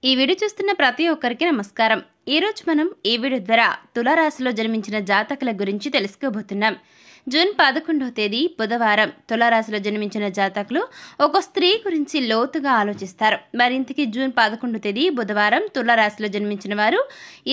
ఈ వీడియో చూస్తున్న ప్రతి ఒక్కరికి నమస్కారం. ఈ రోజు మనం ఈ వీడియో ద్వారా తులారాశిలో జన్మించిన జాతకుల గురించి తెలుసుకోబోతున్నాం. జూన్ 11వ తేదీ బుధవారం తులారాశిలో జన్మించిన జాతకులు ఒక స్త్రీ గురించి లోతుగా ఆలోచిస్తారు. మరింతకి జూన్ 11వ తేదీ బుధవారం తులారాశిలో జన్మించిన వారు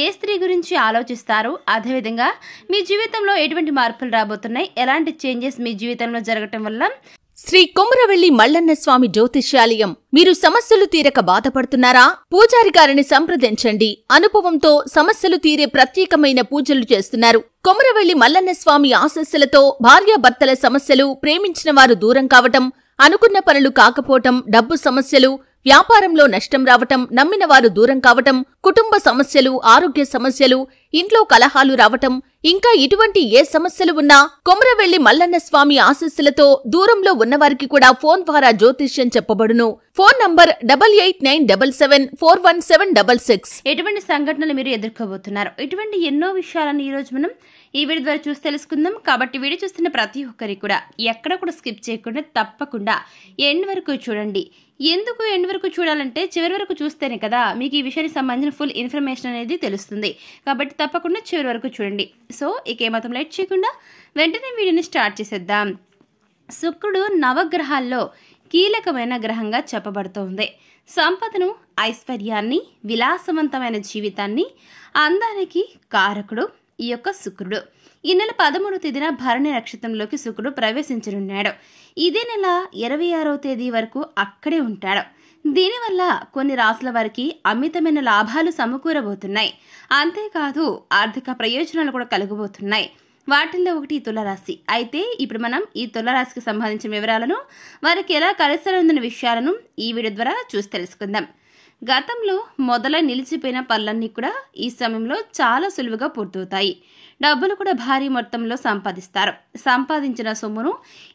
ఏ స్త్రీ గురించి ఆలోచిస్తారు, అదేవిధంగా మీ జీవితంలో ఎటువంటి మార్పులు రాబోతున్నాయి, ఎలాంటి చేంజెస్ మీ జీవితంలో జరగటం వల్ల శ్రీ కొమరవెల్లి మల్లన్న స్వామి జ్యోతిష్యాలయం. మీరు సమస్యలు తీరక బాధపడుతున్నారా? పూజారి గారిని సంప్రదించండి. అనుభవంతో సమస్యలు తీరే ప్రత్యేకమైన పూజలు చేస్తున్నారు. కొమరవెల్లి మల్లన్న స్వామి ఆశస్సులతో భార్యాభర్తల సమస్యలు, ప్రేమించిన వారు దూరం కావటం, అనుకున్న పనులు కాకపోవటం, డబ్బు సమస్యలు, వ్యాపారంలో నష్టం రావటం, నమ్మిన వారు దూరం కావటం, కుటుంబ సమస్యలు, ఆరోగ్య సమస్యలు, ఇంట్లో కలహాలు రావటం, ఇంకా ఇటువంటి ఏ సమస్యలు ఉన్నా కొమరవెల్లి మల్లన్న స్వామి ఆశస్సులతో దూరంలో ఉన్నవారికి కూడా ఫోన్ ద్వారా జ్యోతిష్యం చెప్పబడును. Phone number 8897741766. ఎటువంటి సంఘటనలు మీరు ఎదుర్కోబోతున్నారు, ఇటువంటి ఎన్నో విషయాలను ఈ రోజు మనం ఈ వీడియో ద్వారా చూసి తెలుసుకుందాం. కాబట్టి వీడియో చూస్తున్న ప్రతి ఒక్కరికి కూడా ఎక్కడ కూడా స్కిప్ చేయకుండా తప్పకుండా ఎండ్ వరకు చూడండి. ఎందుకు ఎండ్ వరకు చూడాలంటే చివరి వరకు చూస్తేనే కదా మీకు ఈ విషయానికి సంబంధించిన ఫుల్ ఇన్ఫర్మేషన్ అనేది తెలుస్తుంది. కాబట్టి తప్పకుండా చివరి వరకు చూడండి. సో ఇక ఏమాత్రం లేట్ చేయకుండా వెంటనే వీడియోని స్టార్ట్ చేసేద్దాం. శుక్రుడు నవగ్రహాల్లో కీలకమైన గ్రహంగా చెప్పబడుతోంది. సంపదను, ఐశ్వర్యాన్ని, విలాసవంతమైన జీవితాన్ని, అందానికి కారకుడు ఈ యొక్క శుక్రుడు. ఈ నెల 13వ తేదీన భరణి నక్షత్రంలోకి శుక్రుడు ప్రవేశించనున్నాడు. ఇదే నెల 26వ తేదీ వరకు అక్కడే ఉంటాడు. దీనివల్ల కొన్ని రాశుల వారికి అమితమైన లాభాలు సమకూరబోతున్నాయి. అంతేకాదు ఆర్థిక ప్రయోజనాలు కూడా కలగబోతున్నాయి. వాటిల్లో ఒకటి తులారాశి. అయితే ఇప్పుడు మనం ఈ తులారాశికి సంబంధించిన వివరాలను, వారికి ఎలా కలిసొందిన విషయాలను ఈ వీడియో ద్వారా చూసి తెలుసుకుందాం. గతంలో మొదలై నిలిచిపోయిన పనులన్నీ కూడా ఈ సమయంలో చాలా సులువుగా పూర్తవుతాయి. డబ్బులు కూడా భారీ మొత్తంలో సంపాదిస్తారు. సంపాదించిన సొమ్మును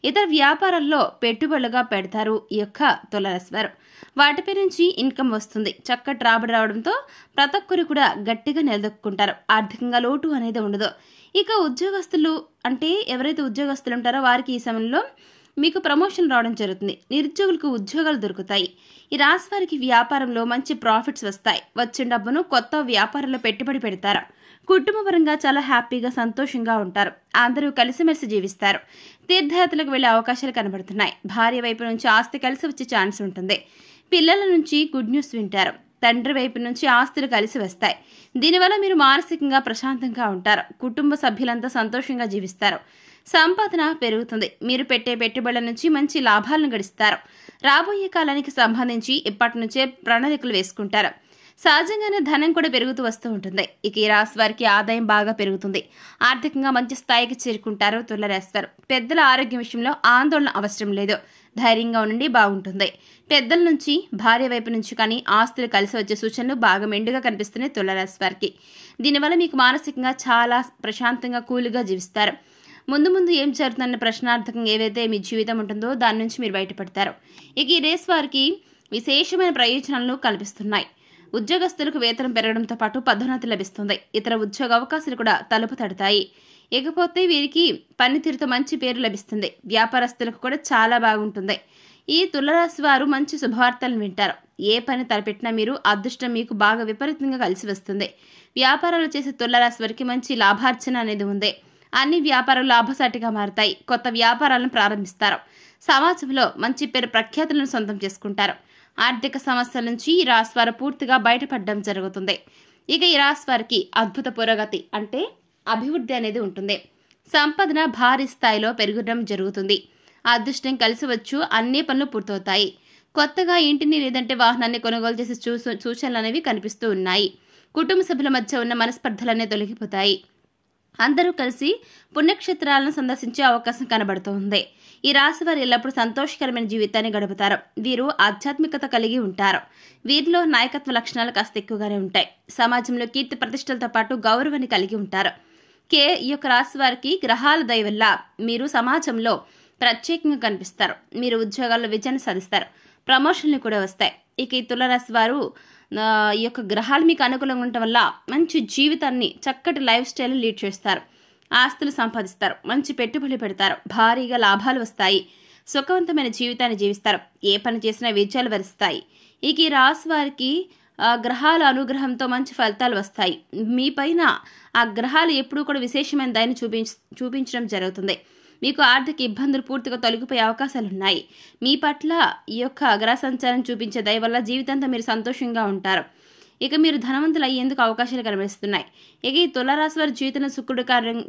ఇతర వ్యాపారాల్లో పెట్టుబడులుగా పెడతారు ఈ యొక్క తులారాశి వారు. వాటిపై నుంచి ఇన్కమ్ వస్తుంది. చక్కటి రాబడి రావడంతో ప్రతి ఒక్కరు కూడా గట్టిగా నిలదొక్కుంటారు. ఆర్థికంగా లోటు అనేది ఉండదు. ఇక ఉద్యోగస్తులు అంటే ఎవరైతే ఉద్యోగస్తులు ఉంటారో వారికి ఈ సమయంలో మీకు ప్రమోషన్ రావడం జరుగుతుంది. నిరుద్యోగులకు ఉద్యోగాలు దొరుకుతాయి. ఈ రాశి వారికి వ్యాపారంలో మంచి ప్రాఫిట్స్ వస్తాయి. వచ్చిన డబ్బును కొత్త వ్యాపారంలో పెట్టుబడి పెడతారు. కుటుంబపరంగా చాలా హ్యాపీగా, సంతోషంగా ఉంటారు. అందరూ కలిసిమెలిసి జీవిస్తారు. తీర్థయాత్రలకు వెళ్లే అవకాశాలు కనబడుతున్నాయి. భార్య వైపు నుంచి ఆస్తి కలిసి వచ్చే ఛాన్స్ ఉంటుంది. పిల్లల నుంచి గుడ్ న్యూస్ వింటారు. తండ్రి వైపు నుంచి ఆస్తులు కలిసి వస్తాయి. దీనివల్ల మీరు మానసికంగా ప్రశాంతంగా ఉంటారు. కుటుంబ సభ్యులంతా సంతోషంగా జీవిస్తారు. సంపాదన పెరుగుతుంది. మీరు పెట్టే పెట్టుబడుల నుంచి మంచి లాభాలను గడిస్తారు. రాబోయే కాలానికి సంబంధించి ఇప్పటి నుంచే ప్రణాళికలు వేసుకుంటారు. సహజంగానే ధనం కూడా పెరుగుతూ వస్తూ ఉంటుంది. ఇక ఈ రాశి వారికి ఆదాయం బాగా పెరుగుతుంది. ఆర్థికంగా మంచి స్థాయికి చేరుకుంటారు తులారాశి వారు. పెద్దల ఆరోగ్యం విషయంలో ఆందోళన అవసరం లేదు. ధైర్యంగా ఉండి బాగుంటుంది. పెద్దల నుంచి, భార్య వైపు నుంచి కానీ ఆస్తులు కలిసి వచ్చే సూచనలు బాగా మెండుగా కనిపిస్తున్నాయి తులారాశి వారికి. దీనివల్ల మీకు మానసికంగా చాలా ప్రశాంతంగా, కూలుగా జీవిస్తారు. ముందు ముందు ఏం జరుగుతుందన్న ప్రశ్నార్థకంగా ఏవైతే మీ జీవితం ఉంటుందో దాని నుంచి మీరు బయటపడతారు. ఇక ఈ రేస్ వారికి విశేషమైన ప్రయోజనాలను కల్పిస్తున్నాయి. ఉద్యోగస్తులకు వేతనం పెరగడంతో పాటు పదోన్నతి లభిస్తుంది. ఇతర ఉద్యోగ అవకాశాలు కూడా తలుపు తడతాయి. ఇకపోతే వీరికి పనితీరుతో మంచి పేరు లభిస్తుంది. వ్యాపారస్తులకు కూడా చాలా బాగుంటుంది. ఈ తులారాశి వారు మంచి శుభవార్తలను వింటారు. ఏ పని తలపెట్టినా మీరు అదృష్టం మీకు బాగా విపరీతంగా కలిసి వస్తుంది. వ్యాపారాలు చేసే తులారాశి వారికి మంచి లాభార్జన అనేది ఉంది. అన్ని వ్యాపారాలు లాభసాటిగా మారుతాయి. కొత్త వ్యాపారాలను ప్రారంభిస్తారు. సమాజంలో మంచి పేరు ప్రఖ్యాతులను సొంతం చేసుకుంటారు. ఆర్థిక సమస్యల నుంచి ఈ రాశి వారు పూర్తిగా బయటపడడం జరుగుతుంది. ఇక ఈ రాశి వారికి అద్భుత పురోగతి అంటే అభివృద్ధి అనేది ఉంటుంది. సంపదన భారీ స్థాయిలో పెరగడం జరుగుతుంది. అదృష్టం కలిసి వచ్చు. అన్ని పనులు పూర్తవుతాయి. కొత్తగా ఇంటిని లేదంటే వాహనాన్ని కొనుగోలు చేసే సూచనలు అనేవి కనిపిస్తూ ఉన్నాయి. కుటుంబ సభ్యుల మధ్య ఉన్న మనస్పర్ధలనే తొలగిపోతాయి. అందరూ కలిసి పుణ్యక్షేత్రాలను సందర్శించే అవకాశం కనబడుతోంది. ఈ రాశి వారు ఎల్లప్పుడూ సంతోషకరమైన జీవితాన్ని గడుపుతారు. వీరు ఆధ్యాత్మికత కలిగి ఉంటారు. వీరిలో నాయకత్వ లక్షణాలు కాస్త ఎక్కువగానే ఉంటాయి. సమాజంలో కీర్తి ప్రతిష్టలతో పాటు గౌరవాన్ని కలిగి ఉంటారు. ఈ యొక్క రాశి వారికి గ్రహాల దయ వల్ల మీరు సమాజంలో ప్రత్యేకంగా కనిపిస్తారు. మీరు ఉద్యోగాల్లో విజయాన్ని సాధిస్తారు. ప్రమోషన్లు కూడా వస్తాయి. ఇక ఈ తులారాశి వారు ఈ యొక్క గ్రహాలు మీకు అనుకూలంగా ఉండటం వల్ల మంచి జీవితాన్ని, చక్కటి లైఫ్ స్టైల్ లీడ్ చేస్తారు. ఆస్తులు సంపాదిస్తారు. మంచి పెట్టుబడులు పెడతారు. భారీగా లాభాలు వస్తాయి. సుఖవంతమైన జీవితాన్ని జీవిస్తారు. ఏ పని చేసినా విజయాలు వరిస్తాయి. ఇక ఈ రాశి వారికి గ్రహాల అనుగ్రహంతో మంచి ఫలితాలు వస్తాయి. మీ పైన ఆ గ్రహాలు ఎప్పుడూ కూడా విశేషమైన దయను చూపించడం జరుగుతుంది. మీకు ఆర్థిక ఇబ్బందులు పూర్తిగా తొలగిపోయే అవకాశాలున్నాయి. మీ పట్ల ఈ యొక్క గ్రహ సంచారం చూపించే దయ వల్ల జీవితాంతం మీరు సంతోషంగా ఉంటారు. ఇక మీరు ధనవంతులు అయ్యేందుకు అవకాశాలు కనిపిస్తున్నాయి. ఇక ఈ తులారాశి వారి జీవితంలో శుక్రుడు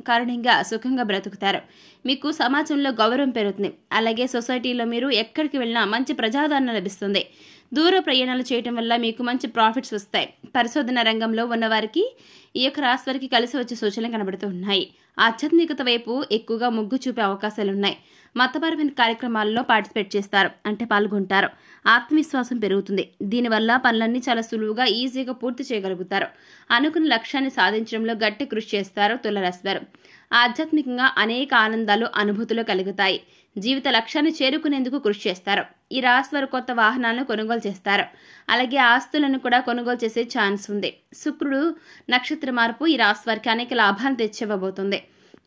కారణంగా సుఖంగా బ్రతుకుతారు. మీకు సమాజంలో గౌరవం పెరుగుతుంది. అలాగే సొసైటీలో మీరు ఎక్కడికి వెళ్ళినా మంచి ప్రజాదరణ లభిస్తుంది. దూర ప్రయాణాలు చేయడం వల్ల మీకు మంచి ప్రాఫిట్స్ వస్తాయి. పరిశోధన రంగంలో ఉన్నవారికి ఈ యొక్క రాశి వారికి కలిసి వచ్చే సూచనలు కనబడుతూ ఉన్నాయి. ఆధ్యాత్మికత వైపు ఎక్కువగా మొగ్గు చూపే అవకాశాలు ఉన్నాయి. మతపరమైన కార్యక్రమాల్లో పార్టిసిపేట్ చేస్తారు, అంటే పాల్గొంటారు. ఆత్మవిశ్వాసం పెరుగుతుంది. దీనివల్ల పనులన్నీ చాలా సులువుగా ఈజీగా పూర్తి చేయగలుగుతారు. అనుకున్న లక్ష్యాన్ని సాధించడంలో గట్టి కృషి చేస్తారు తులారాశి వారు. ఆధ్యాత్మికంగా అనేక ఆనందాలు అనుభూతులు కలుగుతాయి. జీవిత లక్ష్యాన్ని చేరుకునేందుకు కృషి చేస్తారు. ఈ రాశి వారు కొత్త వాహనాలను కొనుగోలు చేస్తారు. అలాగే ఆస్తులను కూడా కొనుగోలు చేసే ఛాన్స్ ఉంది. శుక్రుడు నక్షత్ర మార్పు ఈ రాశి వారికి అనేక లాభాలను తెచ్చివ్వబోతుంది.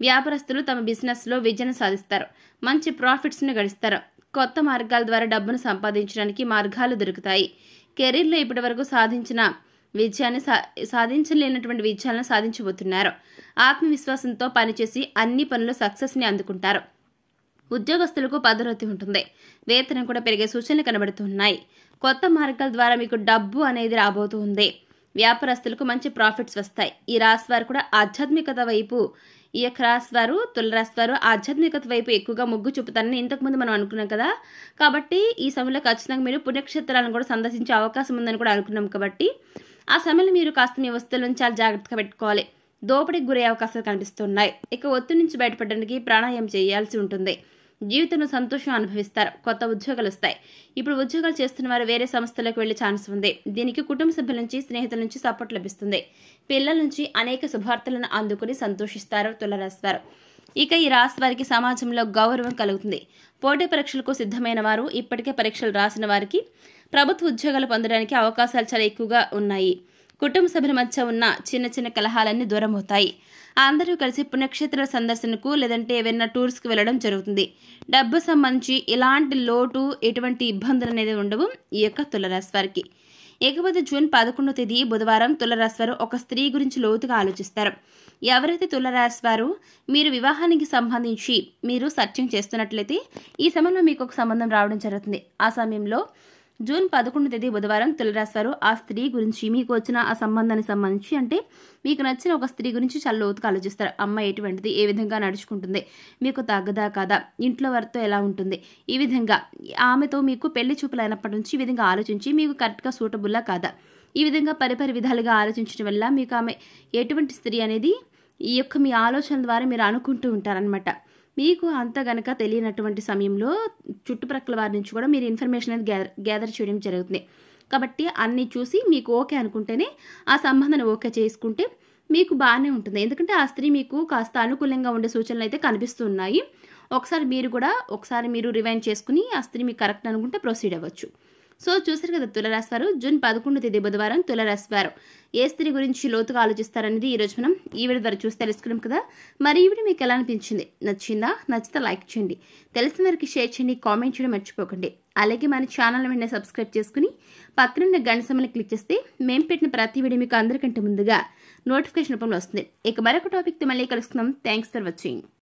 వ్యాపారస్తులు తమ బిజినెస్లో విజయం సాధిస్తారు. మంచి ప్రాఫిట్స్ను గడిస్తారు. కొత్త మార్గాల ద్వారా డబ్బును సంపాదించడానికి మార్గాలు దొరుకుతాయి. కెరీర్లో ఇప్పటి వరకు సాధించలేనటువంటి విజయాలను సాధించబోతున్నారు. ఆత్మవిశ్వాసంతో పనిచేసి అన్ని పనులు సక్సెస్ని అందుకుంటారు. ఉద్యోగస్తులకు పదోన్నతి ఉంటుంది. వేతనం కూడా పెరిగే సూచనలు కనబడుతున్నాయి. కొత్త మార్గాల ద్వారా మీకు డబ్బు అనేది రాబోతుంది. వ్యాపారస్తులకు మంచి ప్రాఫిట్స్ వస్తాయి. ఈ రాశి వారు కూడా ఆధ్యాత్మికత వైపు ఈ యొక్క రాశి వారు తులారాశి వారు ఆధ్యాత్మికత వైపు ఎక్కువగా మొగ్గు చూపుతారని ఇంతకుముందు మనం అనుకున్నాం కదా. కాబట్టి ఈ సమయంలో ఖచ్చితంగా మీరు పుణ్యక్షేత్రాలను కూడా సందర్శించే అవకాశం ఉందని కూడా అనుకున్నాం. కాబట్టి ఆ సమయంలో మీరు కాస్త మీ వస్తువులను చాలా జాగ్రత్తగా పెట్టుకోవాలి. దోపిడీకి గురయ్యే అవకాశాలు కనిపిస్తున్నాయి. ఇక ఒత్తిడి నుంచి బయటపడడానికి ప్రాణాయామం చేయాల్సి ఉంటుంది. జీవితంలో సంతోషం అనుభవిస్తారు. కొత్త ఉద్యోగాలు వస్తాయి. ఇప్పుడు ఉద్యోగాలు చేస్తున్న వారు వేరే సంస్థలకు వెళ్లే ఛాన్స్ ఉంది. దీనికి కుటుంబ సభ్యుల నుంచి, స్నేహితుల నుంచి సపోర్ట్ లభిస్తుంది. పిల్లల నుంచి అనేక శుభార్తలను అందుకుని సంతోషిస్తారు తులారాశి వారు. ఇక ఈ రాశి వారికి సమాజంలో గౌరవం కలుగుతుంది. పోటీ పరీక్షలకు సిద్ధమైన వారు, ఇప్పటికే పరీక్షలు రాసిన వారికి ప్రభుత్వ ఉద్యోగాలు పొందడానికి అవకాశాలు చాలా ఎక్కువగా ఉన్నాయి. కుటుంబ సభ్యుల మధ్య ఉన్న చిన్న చిన్న కలహాలన్నీ దూరం అవుతాయి. అందరూ కలిసి పుణ్యక్షేత్రాల సందర్శనకు లేదంటే ఏవైనా టూర్స్కి వెళ్ళడం జరుగుతుంది. డబ్బు సంబంధించి ఎలాంటి లోటు, ఎటువంటి ఇబ్బందులు అనేది ఉండవు ఈ యొక్క తులారాశి వారికి. ఇకపోతే జూన్ 11వ తేదీ బుధవారం తులారాశి వారు ఒక స్త్రీ గురించి లోతుగా ఆలోచిస్తారు. ఎవరైతే తులారాశి వారు మీరు వివాహానికి సంబంధించి మీరు సర్చింగ్ చేస్తున్నట్లయితే ఈ సమయంలో మీకు ఒక సంబంధం రావడం జరుగుతుంది. ఆ సమయంలో జూన్ 11వ తేదీ బుధవారం తులారాశి వారు ఆ స్త్రీ గురించి, మీకు వచ్చిన ఆ సంబంధానికి సంబంధించి, అంటే మీకు నచ్చిన ఒక స్త్రీ గురించి చాలా లోతుగా ఆలోచిస్తారు. అమ్మాయి ఎటువంటిది, ఏ విధంగా నడుచుకుంటుంది, మీకు తగ్గదా కాదా, ఇంట్లో వారితో ఎలా ఉంటుంది, ఈ విధంగా ఆమెతో మీకు పెళ్లి చూపులు అయినప్పటి నుంచి ఈ విధంగా ఆలోచించి మీకు కరెక్ట్గా సూటబుల్లా కాదా, ఈ విధంగా పరిపరి విధాలుగా ఆలోచించడం వల్ల మీకు ఆమె ఎటువంటి స్త్రీ అనేది ఈ యొక్క మీ ఆలోచన ద్వారా మీరు అనుకుంటూ ఉంటారనమాట. మీకు అంత గనక తెలియనటువంటి సమయంలో చుట్టుప్రక్కల వారి నుంచి కూడా మీరు ఇన్ఫర్మేషన్ అనేది గ్యాదర్ చేయడం జరుగుతుంది. కాబట్టి అన్నీ చూసి మీకు ఓకే అనుకుంటేనే ఆ సంబంధాన్ని ఓకే చేసుకుంటే మీకు బాగానే ఉంటుంది. ఎందుకంటే ఆ స్త్రీ మీకు కాస్త అనుకూలంగా ఉండే సూచనలు అయితే కనిపిస్తున్నాయి. ఒకసారి మీరు రివైండ్ చేసుకుని ఆ స్త్రీ మీకు కరెక్ట్ అనుకుంటే ప్రొసీడ్ అవ్వచ్చు. సో చూసారు కదా తులారాశి వారు జూన్ 11వ తేదీ బుధవారం తులారాశి వారు ఏ స్త్రీ గురించి లోతుగా ఆలోచిస్తారనేది ఈరోజు మనం ఈ వీడియో ద్వారా చూసి తెలుసుకున్నాం కదా. మరి ఈ వీడియో మీకు ఎలా అనిపించింది? నచ్చిందా? నచ్చితే లైక్ చేయండి. తెలిసిన వారికి షేర్ చేయండి. కామెంట్ చేయడం మర్చిపోకండి. అలాగే మన ఛానల్ వెంటనే సబ్స్క్రైబ్ చేసుకుని పక్కనున్న గంట సింబల్ని క్లిక్ చేస్తే మేము పెట్టిన ప్రతి వీడియో మీకు అందరికంటే ముందుగా నోటిఫికేషన్ రూపంలో వస్తుంది. ఇక మరొక టాపిక్తో మళ్ళీ కలుసుకుందాం. Thanks for watching.